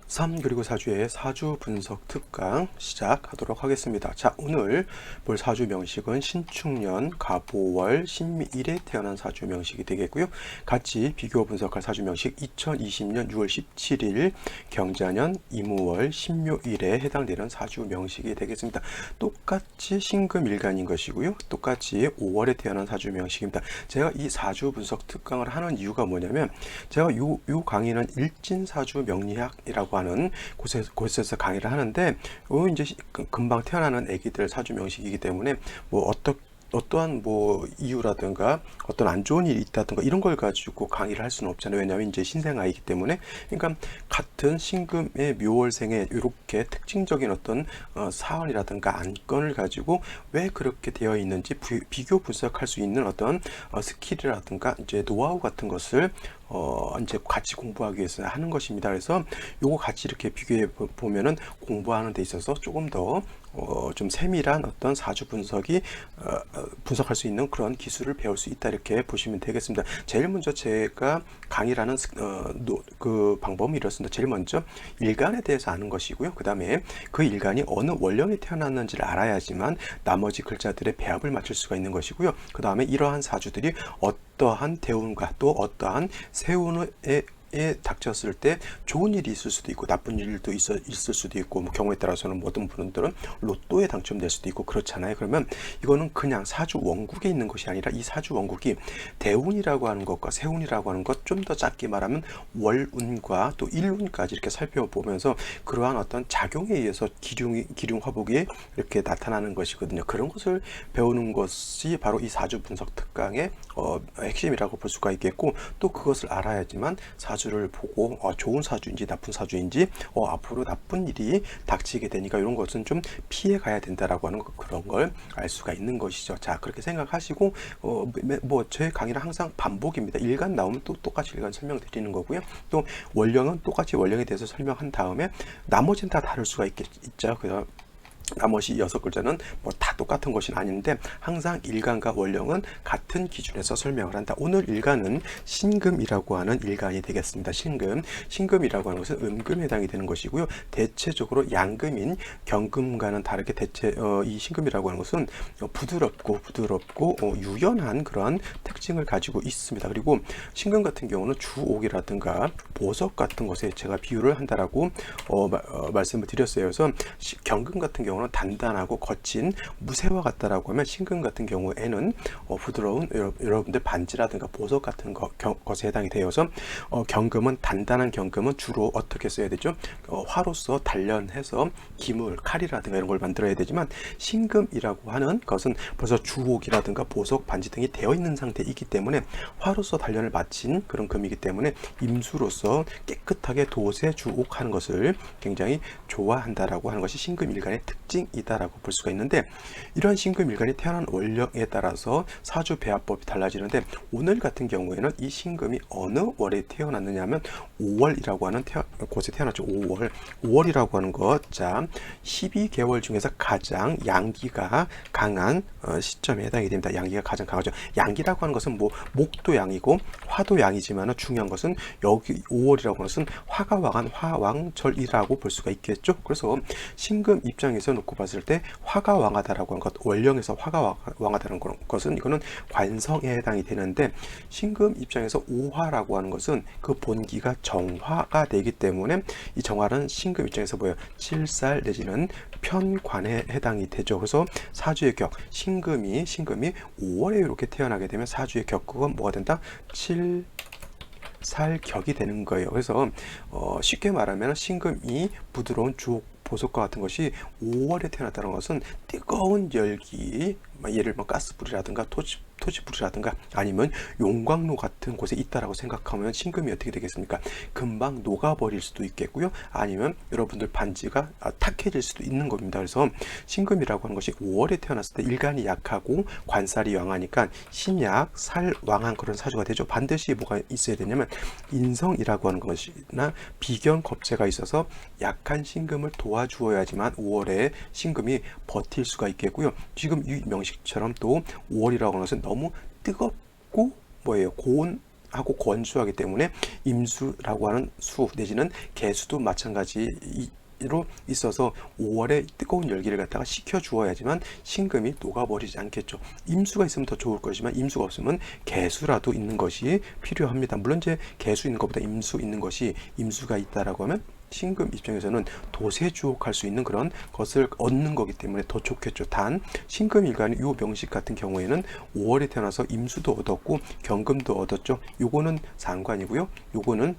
3 그리고 4주의 사주 분석 특강 시작하도록 하겠습니다. 자, 오늘 볼 사주 명식은 신축년, 갑오월, 신미일에 태어난 사주 명식이 되겠고요. 같이 비교 분석할 사주 명식 2020년 6월 17일 경자년 이무월 신묘일에 해당되는 사주 명식이 되겠습니다. 똑같이 신금일간인 것이고요. 똑같이 5월에 태어난 사주 명식입니다. 제가 이 사주 분석 특강을 하는 이유가 뭐냐면 제가 요 강의는 일진사주 명리학이라고 하는 곳에서 강의를 하는데 이제 금방 태어나는 아기들 사주 명식이기 때문에 뭐 어떠한 뭐 이유라든가 어떤 안 좋은 일이 있다든가 이런 걸 가지고 강의를 할 수는 없잖아요. 왜냐하면 이제 신생아이기 때문에. 그러니까 같은 신금의 묘월생에 이렇게 특징적인 어떤 사원이라든가 안건을 가지고 왜 그렇게 되어 있는지 비교 분석할 수 있는 어떤 스킬이라든가 이제 노하우 같은 것을 이제 같이 공부하기 위해서 하는 것입니다. 그래서 요거 같이 이렇게 비교해 보면은 공부하는 데 있어서 조금 더 좀 세밀한 어떤 사주 분석이 분석할 수 있는 그런 기술을 배울 수 있다, 이렇게 보시면 되겠습니다. 제일 먼저 제가 강의를 하는 그 방법은 이렇습니다. 제일 먼저 일간에 대해서 아는 것이고요. 그 다음에 그 일간이 어느 원령에 태어났는지를 알아야지만 나머지 글자들의 배합을 맞출 수가 있는 것이고요. 그 다음에 이러한 사주들이 어떠한 대운과 또 어떠한 세운에 닥쳤을 때 좋은 일이 있을 수도 있고 나쁜 일도 있을 수도 있고, 뭐 경우에 따라서는 어떤 분들은 로또에 당첨될 수도 있고 그렇잖아요. 그러면 이거는 그냥 사주 원국에 있는 것이 아니라 이 사주 원국이 대운이라고 하는 것과 세운이라고 하는 것, 좀 더 짧게 말하면 월운과 또 일운까지 이렇게 살펴보면서 그러한 어떤 작용에 의해서 기륭 화복이 이렇게 나타나는 것이거든요. 그런 것을 배우는 것이 바로 이 사주 분석 특강의 핵심이라고 볼 수가 있겠고, 또 그것을 알아야지만 사주를 보고 좋은 사주인지 나쁜 사주인지 앞으로 나쁜 일이 닥치게 되니까 이런 것은 좀 피해 가야 된다라고 하는 그런 걸 알 수가 있는 것이죠. 자, 그렇게 생각하시고 뭐 제 강의는 항상 반복입니다. 일간 나오면 또 똑같이 일간 설명드리는 거고요. 또 원령은 똑같이 원령에 대해서 설명한 다음에 나머지는 다 다를 수가 있죠. 그래서 나머지 6글자는 뭐 다 똑같은 것이 아닌데 항상 일간과 원령은 같은 기준에서 설명을 한다. 오늘 일간은 신금이라고 하는 일간이 되겠습니다. 신금이라고 하는 것은 음금에 해당이 되는 것이고요. 대체적으로 양금인 경금과는 다르게 이 신금이라고 하는 것은 부드럽고 유연한 그런 특징을 가지고 있습니다. 그리고 신금 같은 경우는 주옥이라든가 보석 같은 것에 제가 비유를 한다라고 말씀을 드렸어요. 그래서 경금 같은 경우는 단단하고 거친 무쇠와 같다라고 하면, 신금 같은 경우에는 부드러운 여러분들 반지라든가 보석 같은 것에 해당이 되어서 경금은, 단단한 경금은 주로 어떻게 써야 되죠? 화로서 단련해서 기물, 칼이라든가 이런 걸 만들어야 되지만, 신금이라고 하는 것은 벌써 주옥이라든가 보석, 반지 등이 되어 있는 상태이기 때문에 화로서 단련을 마친 그런 금이기 때문에 임수로서 깨끗하게 돛에 주옥하는 것을 굉장히 좋아한다라고 하는 것이 신금일간의 특징이다라고 볼 수가 있는데, 이런 신금일간이 태어난 원령에 따라서 사주 배합법이 달라지는데, 오늘 같은 경우에는 이 신금이 어느 월에 태어났느냐 하면 5월이라고 하는 곳에 태어났죠. 5월이라고 하는 것, 자, 12개월 중에서 가장 양기가 강한 시점에 해당이 됩니다. 양기가 가장 강하죠. 양기라고 하는 것은 뭐 목도 양이고 화도 양이지만 중요한 것은 여기 5월이라고 하는 것은 화가 왕한 화왕절이라고 볼 수가 있겠죠. 그래서 신금 입장에서 놓고 봤을 때 화가 왕하다라고 하는 것, 원령에서 화가 왕하다는 것은 이거는 관성에 해당이 되는데, 신금 입장에서 오화라고 하는 것은 그 본기가 정화가 되기 때문에 이 정화는 신금 입장에서 뭐예요? 칠살 내지는 편관에 해당이 되죠. 그래서 사주의 격, 신금이 5월에 이렇게 태어나게 되면 사주의 격국은 뭐가 된다? 칠살격이 되는 거예요. 그래서 쉽게 말하면 신금이 부드러운 주옥, 보석과 같은 것이 5월에 태어났다는 것은 뜨거운 열기, 예를 들면 가스불이라든가 토지불이라든가 아니면 용광로 같은 곳에 있다라고 생각하면 신금이 어떻게 되겠습니까? 금방 녹아버릴 수도 있겠고요. 아니면 여러분들 반지가 탁해질 수도 있는 겁니다. 그래서 신금이라고 하는 것이 5월에 태어났을 때 일간이 약하고 관살이 왕하니까 신약, 살, 왕한 그런 사주가 되죠. 반드시 뭐가 있어야 되냐면 인성이라고 하는 것이나 비견 겁재가 있어서 약한 신금을 도와주어야지만 5월에 신금이 버틸 수가 있겠고요. 지금 이 명식처럼 또 5월이라고 하는 것은 너무 뜨겁고 고온 하고 건조하기 때문에 임수라고 하는 수 내지는 개수도 마찬가지로 있어서 5월에 뜨거운 열기를 갖다가 식혀 주어야지만 신금이 녹아버리지 않겠죠. 임수가 있으면 더 좋을 것이지만 임수가 없으면 개수라도 있는 것이 필요합니다. 물론 이제 개수 있는 것보다 임수 있는 것이, 임수가 있다라고 하면 신금 입장에서는 도세주옥할 수 있는 그런 것을 얻는 거기 때문에 더 좋겠죠. 단 신금일간 요 명식 같은 경우에는 5월에 태어나서 임수도 얻었고 경금도 얻었죠. 요거는 상관이고요. 요거는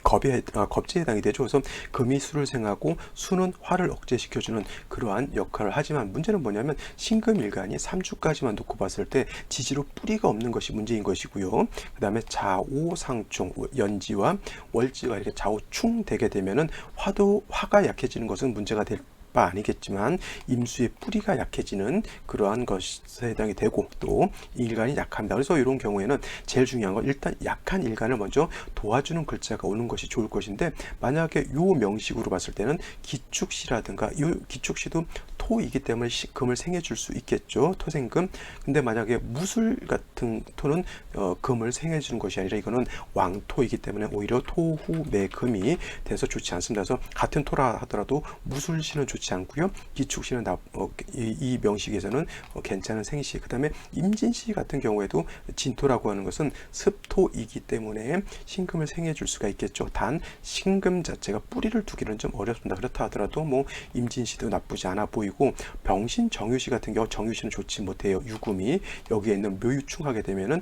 겁제에 해당이 되죠. 그래서 금이 수를 생하고 수는 화를 억제시켜주는 그러한 역할을 하지만 문제는 뭐냐면 신금일간이 3주까지만 놓고 봤을 때 지지로 뿌리가 없는 것이 문제인 것이고요. 그 다음에 좌오상충, 연지와 월지가 이렇게 좌우충 되게 되면은 화가 약해지는 것은 문제가 될 바 아니겠지만 임수의 뿌리가 약해지는 그러한 것에 해당이 되고 또 일간이 약합니다. 그래서 이런 경우에는 제일 중요한 건 일단 약한 일간을 먼저 도와주는 글자가 오는 것이 좋을 것인데, 만약에 요 명식으로 봤을 때는 기축시라든가 요 기축시도 토이기 때문에 금을 생해줄 수 있겠죠. 토생금. 근데 만약에 무술 같은 토는 금을 생해주는 것이 아니라 이거는 왕토이기 때문에 오히려 토후매금이 돼서 좋지 않습니다. 그래서 같은 토라 하더라도 무술시는 좋지 않고요. 기축시는 이 명식에서는 괜찮은 생시. 그 다음에 임진시 같은 경우에도 진토라고 하는 것은 습토이기 때문에 신금을 생해줄 수가 있겠죠. 단 신금 자체가 뿌리를 두기는 좀 어렵습니다. 그렇다 하더라도 뭐 임진시도 나쁘지 않아 보이고, 병신 정유시 같은 경우 정유시는 좋지 못해요. 유금이 여기에 있는 묘유충하게 되면은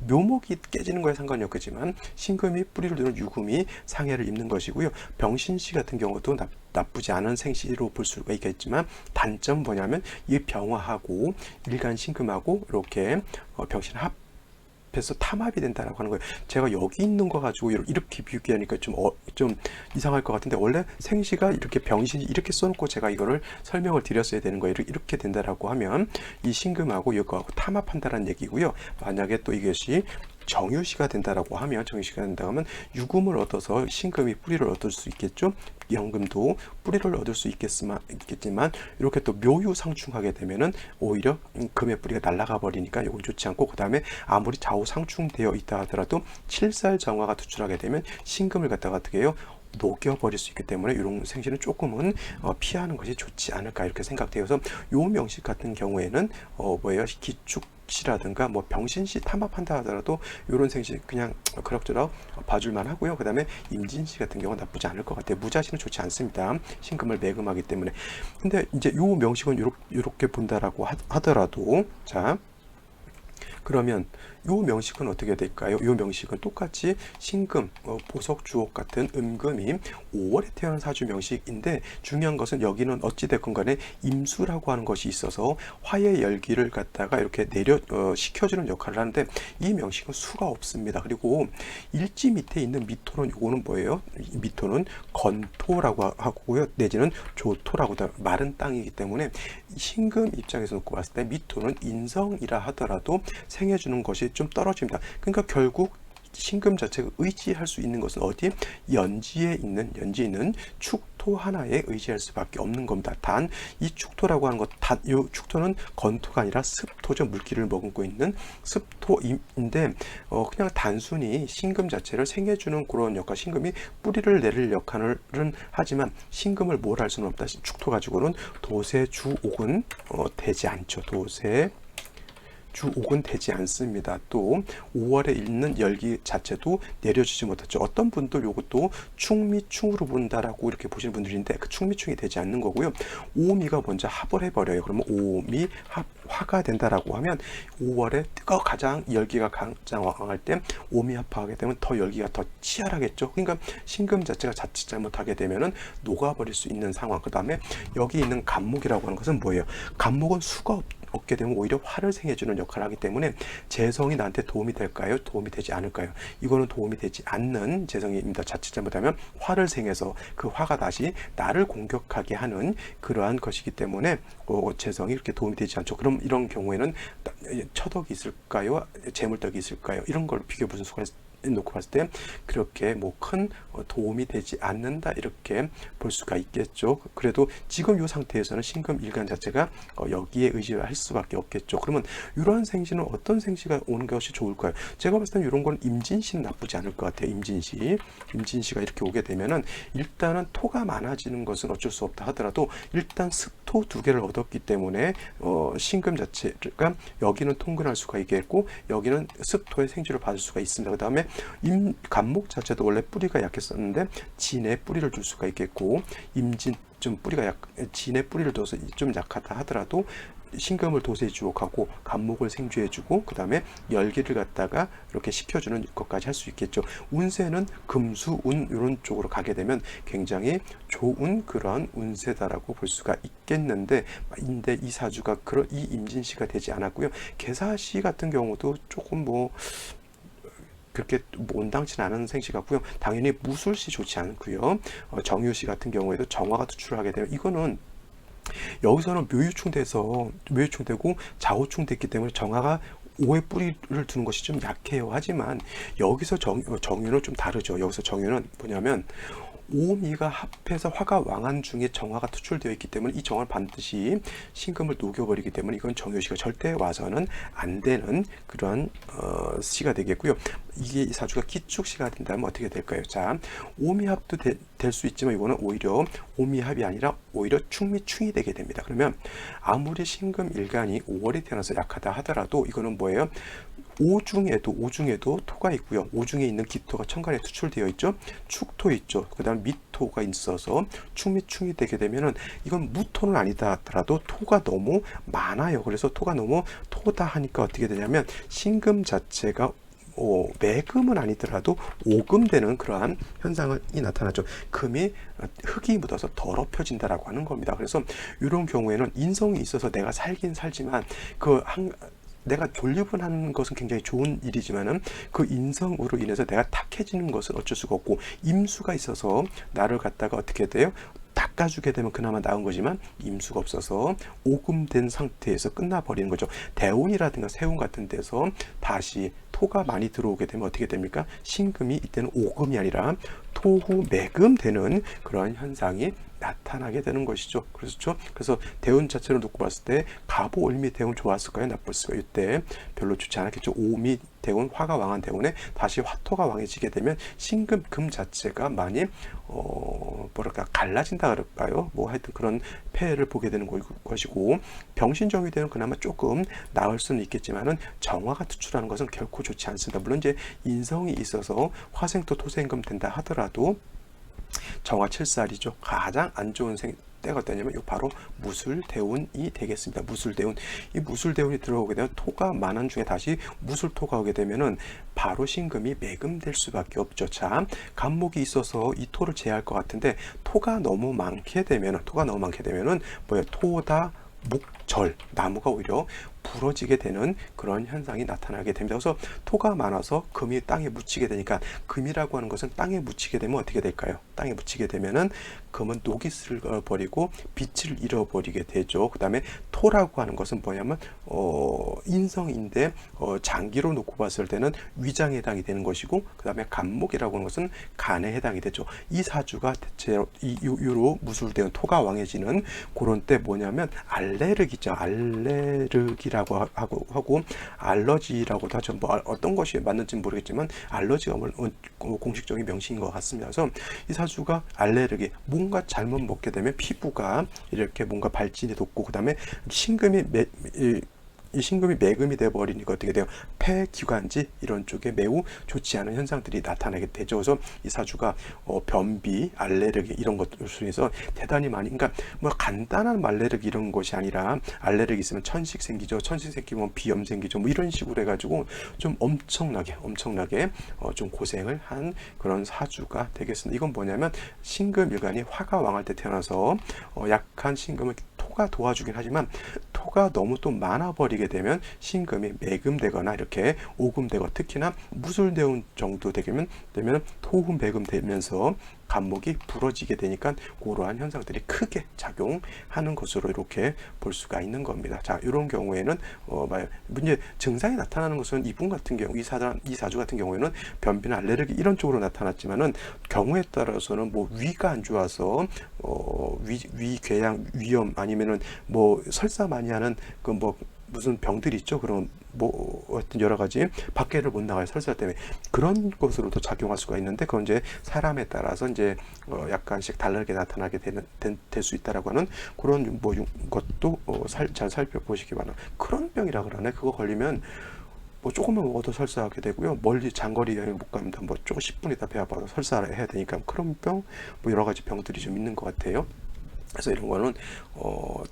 묘목이 깨지는 거에 상관이 없겠지만 신금이 뿌리를 두는 유금이 상해를 입는 것이고요. 병신시 같은 경우도 나쁘지 않은 생시로 볼 수가 있겠지만 단점 뭐냐면 이 병화하고 일간 신금하고 이렇게 병신 합해서 탐합이 된다라고 하는 거예요. 제가 여기 있는 거 가지고 이렇게 비교하니까 좀 이상할 것 같은데, 원래 생시가 이렇게 병신이 이렇게 써놓고 제가 이거를 설명을 드렸어야 되는 거예요. 이렇게 된다라고 하면 이 신금하고 이거하고 탐합한다는 얘기고요. 만약에 또 이것이 정유시가 된다라고 하면, 정유시가 된다고 하면 유금을 얻어서 신금이 뿌리를 얻을 수 있겠죠. 연금도 뿌리를 얻을 수 있겠지만 이렇게 또 묘유상충하게 되면은 오히려 금의 뿌리가 날아가 버리니까 이건 좋지 않고, 그 다음에 아무리 좌우상충되어 있다 하더라도 칠살정화가 투출하게 되면 신금을 갖다가 어떻게 해요? 녹여버릴 수 있기 때문에 이런 생시는 조금은 피하는 것이 좋지 않을까 이렇게 생각되어서 요 명식 같은 경우에는 기축시라든가 뭐 병신시 탐합한다 하더라도 이런 생시 그냥 그럭저럭 봐줄만 하고요. 그 다음에 임진시 같은 경우는 나쁘지 않을 것 같아요. 무자시는 좋지 않습니다. 신금을 매금하기 때문에. 근데 이제 요 명식은 요렇게 본다라고 하더라도, 자 그러면 요 명식은 어떻게 될까요? 요 명식은 똑같이 신금, 보석, 주옥 같은 음금이 5월에 태어난 사주 명식인데, 중요한 것은 여기는 어찌됐건 간에 임수라고 하는 것이 있어서 화의 열기를 갖다가 이렇게 식혀주는 역할을 하는데 이 명식은 수가 없습니다. 그리고 일지 밑에 있는 미토는 요거는 뭐예요? 미토는 건토라고 하고요. 내지는 조토라고 마른 땅이기 때문에 신금 입장에서 놓고 봤을 때 미토는 인성이라 하더라도 생해주는 것이 좀 떨어집니다. 그러니까 결국 신금 자체가 의지할 수 있는 것은 어디? 연지에 있는 축토 하나에 의지할 수밖에 없는 겁니다. 단 이 축토라고 하는 것, 이 축토는 건토가 아니라 습토죠. 물기를 머금고 있는 습토인데 그냥 단순히 신금 자체를 생해주는 그런 역할, 신금이 뿌리를 내릴 역할은 하지만 신금을 뭘 할 수는 없다. 축토 가지고는 도세주옥은 되지 않죠. 주옥은 되지 않습니다. 또 5월에 있는 열기 자체도 내려주지 못했죠. 어떤 분들 요것도 충미충으로 본다라고 이렇게 보시는 분들인데 그 충미충이 되지 않는 거고요. 오미가 먼저 합을 해버려요. 그러면 오미 화가 된다라고 하면 5월에 가장 열기가 강할 때 오미 합하게 되면 더 열기가 더 치열하겠죠. 그러니까 신금 자체가 자칫 잘못하게 되면은 녹아버릴 수 있는 상황. 그 다음에 여기 있는 간목이라고 하는 것은 뭐예요? 간목은 수가 없게 되면 오히려 화를 생해주는 역할을 하기 때문에 재성이 나한테 도움이 될까요? 도움이 되지 않을까요? 이거는 도움이 되지 않는 재성입니다. 자칫 잘못하면 화를 생해서 그 화가 다시 나를 공격하게 하는 그러한 것이기 때문에 재성이 이렇게 도움이 되지 않죠. 그럼 이런 경우에는 처덕이 있을까요? 재물덕이 있을까요? 이런 걸 비교해 볼 수가 놓고 봤을 때 그렇게 뭐 큰 도움이 되지 않는다 이렇게 볼 수가 있겠죠. 그래도 지금 이 상태에서는 신금일간 자체가 여기에 의지할 수밖에 없겠죠. 그러면 이러한 생시는 어떤 생시가 오는 것이 좋을까요? 제가 봤을 때는 이런 건 임진시는 나쁘지 않을 것 같아요. 임진시가 이렇게 오게 되면은 일단은 토가 많아지는 것은 어쩔 수 없다 하더라도 일단 습토 두 개를 얻었기 때문에 신금 자체가 여기는 통근할 수가 있겠고 여기는 습토의 생지를 받을 수가 있습니다. 그 다음에 간목 자체도 원래 뿌리가 약했었는데 진에 뿌리를 줄 수가 있겠고 임진 좀 진에 뿌리를 둬서 좀 약하다 하더라도 신금을 도세에 주옥하고 간목을 생주해주고 그 다음에 열기를 갖다가 이렇게 식혀주는 것까지 할 수 있겠죠. 운세는 금수, 운 이런 쪽으로 가게 되면 굉장히 좋은 그런 운세다라고 볼 수가 있겠는데 근데 이 사주가 이 임진시가 되지 않았고요. 계사시 같은 경우도 조금 뭐 그렇게 온당치는 않은 생시 같고요. 당연히 무술시 좋지 않고요. 정유시 같은 경우에도 정화가 투출을 하게 되면 이거는 여기서는 묘유충되고 좌우충됐기 때문에 정화가 5의 뿌리를 두는 것이 좀 약해요. 하지만 여기서 정유는 좀 다르죠. 여기서 정유는 뭐냐면 오미가 합해서 화가 왕한 중에 정화가 투출되어 있기 때문에 이 정화를 반드시 신금을 녹여버리기 때문에 이건 정유시가 절대 와서는 안 되는 그런 시가 되겠고요. 이게 이 사주가 기축시가 된다면 어떻게 될까요? 자, 오미합도 될 수 있지만 이거는 오히려 오미합이 아니라 오히려 충미충이 되게 됩니다. 그러면 아무리 신금 일간이 5월에 태어나서 약하다 하더라도 이거는 뭐예요? 오중에도 토가 있고요. 오중에 있는 기토가 천간에 투출되어 있죠. 축토 있죠. 그 다음 미토가 있어서 충미충이 되게 되면은 이건 무토는 아니다 하더라도 토가 너무 많아요. 그래서 토가 너무 토다 하니까 어떻게 되냐면 신금 자체가 매금은 아니더라도 오금되는 그러한 현상이 나타나죠. 금이 흙이 묻어서 더럽혀진다라고 하는 겁니다. 그래서 이런 경우에는 인성이 있어서 내가 살긴 살지만 내가 존립을 하는 것은 굉장히 좋은 일이지만은 그 인성으로 인해서 내가 탁해지는 것은 어쩔 수가 없고 임수가 있어서 나를 갖다가 어떻게 돼요? 닦아주게 되면 그나마 나은 거지만 임수가 없어서 오금된 상태에서 끝나버리는 거죠. 대운이라든가 세운 같은 데서 다시 토가 많이 들어오게 되면 어떻게 됩니까? 신금이 이때는 오금이 아니라 토후 매금 되는 그런 현상이 나타나게 되는 것이죠. 그래서 대운 자체를 놓고 봤을 때 갑오, 을미, 대운 좋았을까요? 나빴을까요? 이때 별로 좋지 않았겠죠. 오미, 대운, 화가 왕한 대운에 다시 화토가 왕해지게 되면 신금, 금 자체가 많이 갈라진다 그럴까요? 뭐 하여튼 그런 폐해를 보게 되는 것이고 병신정이 되는 그나마 조금 나을 수는 있겠지만은 정화가 투출하는 것은 결코 좋지 않습니다. 물론 이제 인성이 있어서 화생토 토생금 된다 하더라도 정화 7살이죠. 가장 안 좋은 때가 어떠냐면 바로 무술대운이 되겠습니다. 이 무술대운이 들어오게 되면 토가 많은 중에 다시 무술토가 오게 되면은 바로 신금이 매금될 수밖에 없죠. 자, 간목이 있어서 이 토를 제어할 것 같은데 토가 너무 많게 되면은 뭐예요? 토다 목절 나무가 오히려 부러지게 되는 그런 현상이 나타나게 됩니다. 그래서 토가 많아서 금이 땅에 묻히게 되니까 금이라고 하는 것은 땅에 묻히게 되면 어떻게 될까요? 땅에 묻히게 되면은 금은 녹이 쓸어버리고 빛을 잃어버리게 되죠. 그 다음에 토라고 하는 것은 뭐냐면 인성인데 장기로 놓고 봤을 때는 위장에 해당이 되는 것이고 그 다음에 간목이라고 하는 것은 간에 해당이 되죠. 이 사주가 대체로 이유로 무술되는 토가 왕해지는 그런 때 뭐냐면 알레르기죠. 알레르기라고 하고 알러지라고도 하죠. 뭐 어떤 것이 맞는지는 모르겠지만 알러지가 공식적인 명칭인 것 같습니다. 그래서 이 사주가 알레르기 뭔가 잘못 먹게 되면 피부가 이렇게 뭔가 발진이 돋고 그 다음에 이 신금이 매금이 되어 버리니까 어떻게 돼요? 폐, 기관지 이런 쪽에 매우 좋지 않은 현상들이 나타나게 되죠. 그래서 이 사주가 변비, 알레르기 이런 것들 중에서 대단히 많이, 그러니까 뭐 간단한 알레르기 이런 것이 아니라 알레르기 있으면 천식 생기죠. 천식 생기면 비염 생기죠. 뭐 이런 식으로 해가지고 좀 엄청나게 좀 고생을 한 그런 사주가 되겠습니다. 이건 뭐냐면 신금일간이 화가 왕할 때 태어나서 약한 신금을 토가 도와주긴 하지만 토가 너무 또 많아버리게 되면 신금이 매금되거나 이렇게 오금되고 특히나 무술대운 정도 되면 토후 매금되면서 간목이 부러지게 되니까 그러한 현상들이 크게 작용하는 것으로 이렇게 볼 수가 있는 겁니다. 자, 이런 경우에는 문제 증상이 나타나는 것은 이분 같은 경우 이 사주 같은 경우에는 변비나 알레르기 이런 쪽으로 나타났지만은 경우에 따라서는 뭐 위가 안 좋아서 위궤양 위염 아니면은 뭐 설사 많이 하는 그 뭐 무슨 병들이 있죠. 그런 뭐 어떤 여러 가지 밖에를 못 나가요. 설사 때문에 그런 것으로도 작용할 수가 있는데 그건 이제 사람에 따라서 이제 약간씩 다르게 나타나게 될 수 있다라고 하는 그런 뭐 것도 잘 살펴보시기 바랍니다. 크론 병이라 그러네. 그거 걸리면 뭐 조금만 먹어도 설사하게 되고요. 멀리 장거리 여행 못 갑니다. 뭐 조금 10분이다 배 아파서 설사를 해야 되니까 크론병 뭐 여러 가지 병들이 좀 있는 것 같아요. 그래서 이런 거는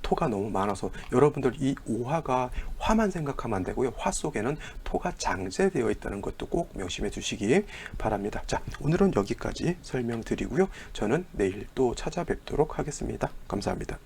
토가 너무 많아서 여러분들 이 오화가 화만 생각하면 안 되고요. 화 속에는 토가 장제되어 있다는 것도 꼭 명심해 주시기 바랍니다. 자, 오늘은 여기까지 설명드리고요. 저는 내일 또 찾아뵙도록 하겠습니다. 감사합니다.